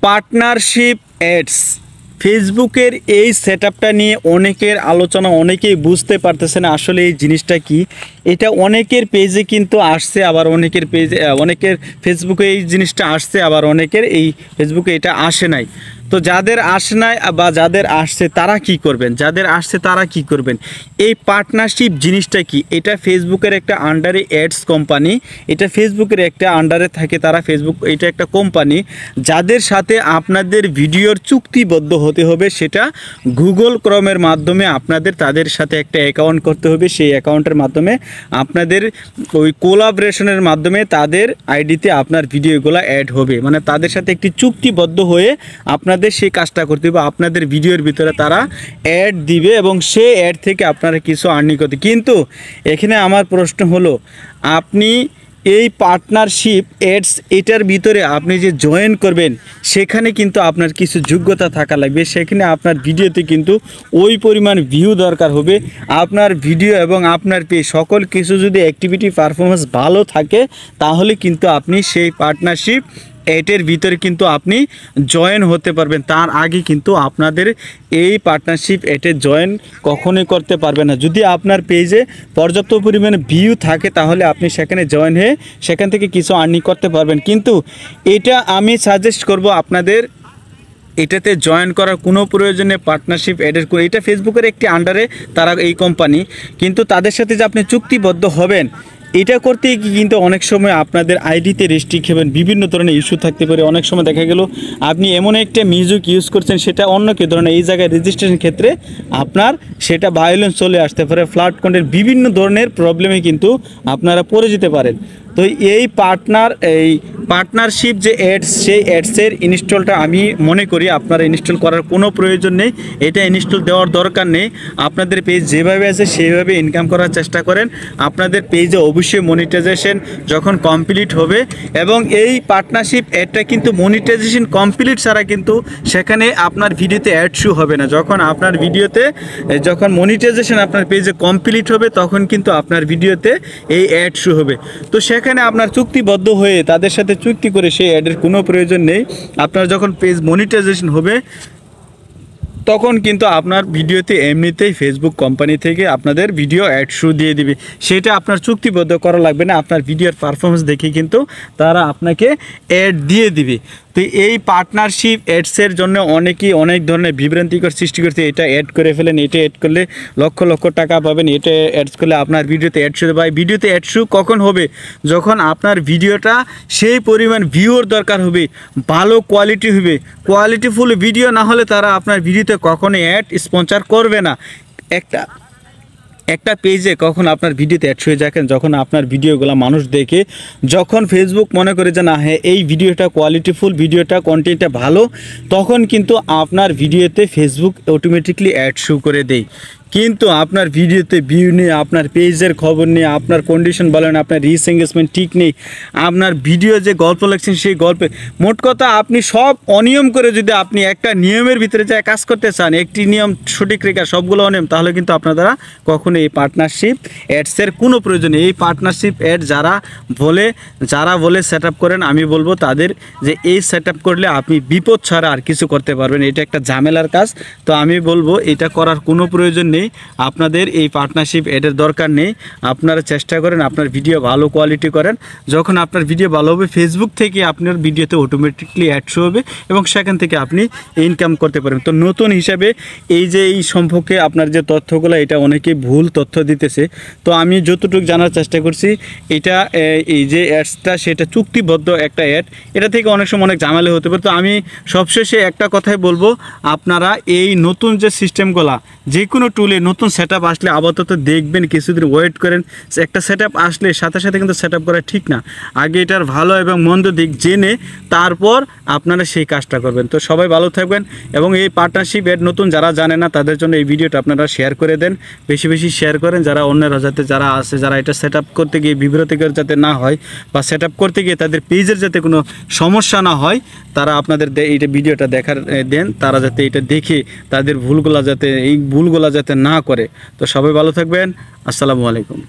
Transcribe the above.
Partnership ads ফেসবুকের এই সেটআপটা নিয়ে অনেকের আলোচনা, অনেকেই বুঝতে পারতেছে না আসলে এই জিনিসটা কি। এটা অনেকের পেজে কিন্তু আসছে, আবার অনেকের পেজে অনেকের ফেসবুকে এই জিনিসটা আসছে, আবার অনেকের এই ফেসবুকে এটা আসে নাই। তো যাদের আসে নাই বা যাদের আসছে তারা কি করবেন, যাদের আসছে তারা কি করবেন। এই পার্টনারশিপ জিনিসটা কি? এটা ফেসবুকের একটা আন্ডারে অ্যাডস কোম্পানি, এটা ফেসবুকের একটা আন্ডারে থাকে তারা। ফেসবুক এটা একটা কোম্পানি যাদের সাথে আপনাদের ভিডিওর চুক্তিবদ্ধ হতে হবে, সেটা গুগল ক্রোমের মাধ্যমে আপনাদের তাদের সাথে একটা অ্যাকাউন্ট করতে হবে। সেই অ্যাকাউন্টের মাধ্যমে আপনাদের ওই কোলাবরেশনের মাধ্যমে তাদের আইডিতে আপনার ভিডিওগুলো অ্যাড হবে, মানে তাদের সাথে একটি চুক্তিবদ্ধ হয়ে আপনাদের সেই কাজটা করতে হবে। আপনাদের ভিডিওর ভিতরে তারা অ্যাড দিবে এবং সেই অ্যাড থেকে আপনারা কিছু আর্নিং করতে। কিন্তু এখানে আমার প্রশ্ন হলো, আপনি এই পার্টনারশিপ অ্যাডস এটার ভিতরে আপনি যে জয়েন করবেন সেখানে কিন্তু আপনার কিছু যোগ্যতা থাকা লাগবে। সেখানে আপনার ভিডিওতে কিন্তু ওই পরিমাণ ভিউ দরকার হবে। আপনার ভিডিও এবং আপনার পেজ সকল কিছু যদি অ্যাক্টিভিটি পারফরমেন্স ভালো থাকে তাহলে কিন্তু আপনি সেই পার্টনারশিপ এটের ভিতরে কিন্তু আপনি জয়েন হতে পারবেন। তার আগে কিন্তু আপনাদের এই পার্টনারশিপ এটে জয়েন কখনোই করতে পারবেন না। যদি আপনার পেজে পর্যাপ্ত পরিমাণে ভিউ থাকে তাহলে আপনি সেখানে জয়েন হয়ে সেখান থেকে কিছু আর্নিং করতে পারবেন। কিন্তু এটা আমি সাজেস্ট করব আপনাদের এটাতে জয়েন করার কোনো প্রয়োজনে পার্টনারশিপ অ্যাডের করে। এটা ফেসবুকের একটি আন্ডারে তারা এই কোম্পানি, কিন্তু তাদের সাথে যে আপনি চুক্তিবদ্ধ হবেন এটা করতে কিন্তু অনেক সময় আপনাদের আইডিতে রেস্ট্রিক্ট হবেন, বিভিন্ন ধরনের ইস্যু থাকতে পারে। অনেক সময় দেখা গেল আপনি এমন একটা মিউজিক ইউজ করছেন সেটা অন্য কেউ ধরনের এই জায়গায় রেজিস্ট্রেশন ক্ষেত্রে আপনার সেটা ভায়োলেন্স চলে আসতে পারে, ফ্লাড কন্টেন্ট, বিভিন্ন ধরনের প্রবলেমে কিন্তু আপনারা পড়ে যেতে পারেন। তো এই পার্টনারশিপ যে অ্যাডস, সেই অ্যাডসের ইনস্টলটা আমি মনে করি আপনারা ইনস্টল করার কোনো প্রয়োজন নেই। এটা ইনস্টল দেওয়ার দরকার নেই। আপনাদের পেজ যেভাবে আছে সেইভাবে ইনকাম করার চেষ্টা করেন। আপনাদের পেজে অবশ্যই মনিটাইজেশন যখন কমপ্লিট হবে, এবং এই পার্টনারশিপ অ্যাডটা কিন্তু মনিটাইজেশন কমপ্লিট ছাড়া কিন্তু সেখানে আপনার ভিডিওতে অ্যাড শো হবে না। যখন আপনার ভিডিওতে যখন মনিটাইজেশন আপনার পেজে কমপ্লিট হবে তখন কিন্তু আপনার ভিডিওতে এই অ্যাড শো হবে। তো সেখানে আপনার চুক্তিবদ্ধ হয়ে তাদের সাথে চুক্তি করে সেই অ্যাডের কোনো প্রয়োজন নেই। আপনার যখন পেজ মনিটাইজেশন হবে তখন কিন্তু আপনার ভিডিওতে এমনিতেই ফেসবুক কোম্পানি থেকে আপনাদের ভিডিও অ্যাড শো দিয়ে দিবে। সেটা আপনার চুক্তিবদ্ধ করা লাগবে না, আপনার ভিডিওর পারফরমেন্স দেখে কিন্তু তারা আপনাকে অ্যাড দিয়ে দিবে। তো এই পার্টনারশিপ অ্যাডসের জন্য অনেকেই অনেক ধরনের বিভ্রান্তিকর সৃষ্টি করছে। এটা অ্যাড করে ফেলেন, এটা অ্যাড করলে লক্ষ লক্ষ টাকা পাবেন, এটা অ্যাডস করলে আপনার ভিডিওতে অ্যাড শো দেবে। ভিডিওতে অ্যাড শো কখন হবে? যখন আপনার ভিডিওটা সেই পরিমাণ ভিউর দরকার হবে, ভালো কোয়ালিটি হবে। কোয়ালিটিফুল ভিডিও না হলে তারা আপনার ভিডিওতে কখনোই অ্যাড স্পন্সর করবে না। একটা পেজে কখন আপনার ভিডিওতে অ্যাড হয়ে যাবেন যখন আপনার ভিডিওগুলো মানুষ দেখে, যখন ফেসবুক মনে করে যে না হ্যাঁ এই ভিডিওটা কোয়ালিটিফুল, ভিডিওটা কন্টেন্টটা ভালো, তখন কিন্তু আপনার ভিডিওতে ফেসবুক অটোমেটিকলি অ্যাড শো করে দেয়। কিন্তু আপনার ভিডিওতে ভিউ নেই, আপনার পেজের খবর নেই, আপনার কন্ডিশন বলেন, আপনার রিচ এঙ্গেজমেন্ট ঠিক নেই, আপনার ভিডিও যে গল্প লাগছেন সেই গল্পে, মোট কথা আপনি সব অনিয়ম করে যদি আপনি একটা নিয়মের ভিতরে যা কাজ করতে চান, একটি নিয়ম সঠিক রেখা সবগুলো অনিয়ম, তাহলে কিন্তু আপনার দ্বারা কখনো এই পার্টনারশিপ অ্যাডসের কোনো প্রয়োজন নেই। এই পার্টনারশিপ অ্যাড যারা বলে সেট আপ করেন, আমি বলবো তাদের যে এই সেট আপ করলে আপনি বিপদ ছাড়া আর কিছু করতে পারবেন, এটা একটা ঝামেলার কাজ। তো আমি বলবো এটা করার কোনো প্রয়োজন নেই, আপনাদের এই পার্টনারশিপ এটার দরকার নেই। আপনারা চেষ্টা করেন আপনার ভিডিও ভালো কোয়ালিটি করেন। যখন আপনার ভিডিও ভালো হবে ফেসবুক থেকে আপনার ভিডিওতে অটোমেটিকলি অ্যাড শো হবে এবং সেখান থেকে আপনি ইনকাম করতে পারবেন। তো নতুন হিসাবে এই সম্পর্কে আপনার যে তথ্যগুলো, এটা অনেকেই ভুল তথ্য দিতেছে। তো আমি যতটুকু জানার চেষ্টা করছি, এটা এই যে অ্যাডসটা সেটা চুক্তিবদ্ধ একটা অ্যাড, এটা থেকে অনেক সময় অনেক ঝামেলা হতে পারে। তো আমি সবশেষে একটা কথাই বলবো, আপনারা এই নতুন যে সিস্টেমগুলো, যে কোনো টুলে নতুন সেট আপ আসলে আপাতত দেখবেন, কিছুদিন ওয়েট করেন। একটা সেট আপ আসলে সাথে সাথে কিন্তু সেট আপ করা ঠিক না, আগে এটার ভালো এবং মন্দ দিক জেনে তারপর আপনারা সেই কাজটা করবেন। তো সবাই ভালো থাকবেন, এবং এই পার্টনারশিপ অ্যাড নতুন যারা জানে না তাদের জন্য এই ভিডিওটা আপনারা শেয়ার করে দেন, বেশি বেশি শেয়ার করেন, যারা অন্যরা যাতে যারা আছে যারা এটা সেট আপ করতে গিয়ে বিব্রতকর যাতে না হয়, বা সেট আপ করতে গিয়ে তাদের পেজের যাতে কোনো সমস্যা না হয়, তারা আপনাদের এইটা ভিডিওটা দেখার দেন, তারা যাতে এটা দেখে তাদের ভুলগুলা যাতে না করে। তো সবাই ভালো থাকবেন, আসসালামু আলাইকুম।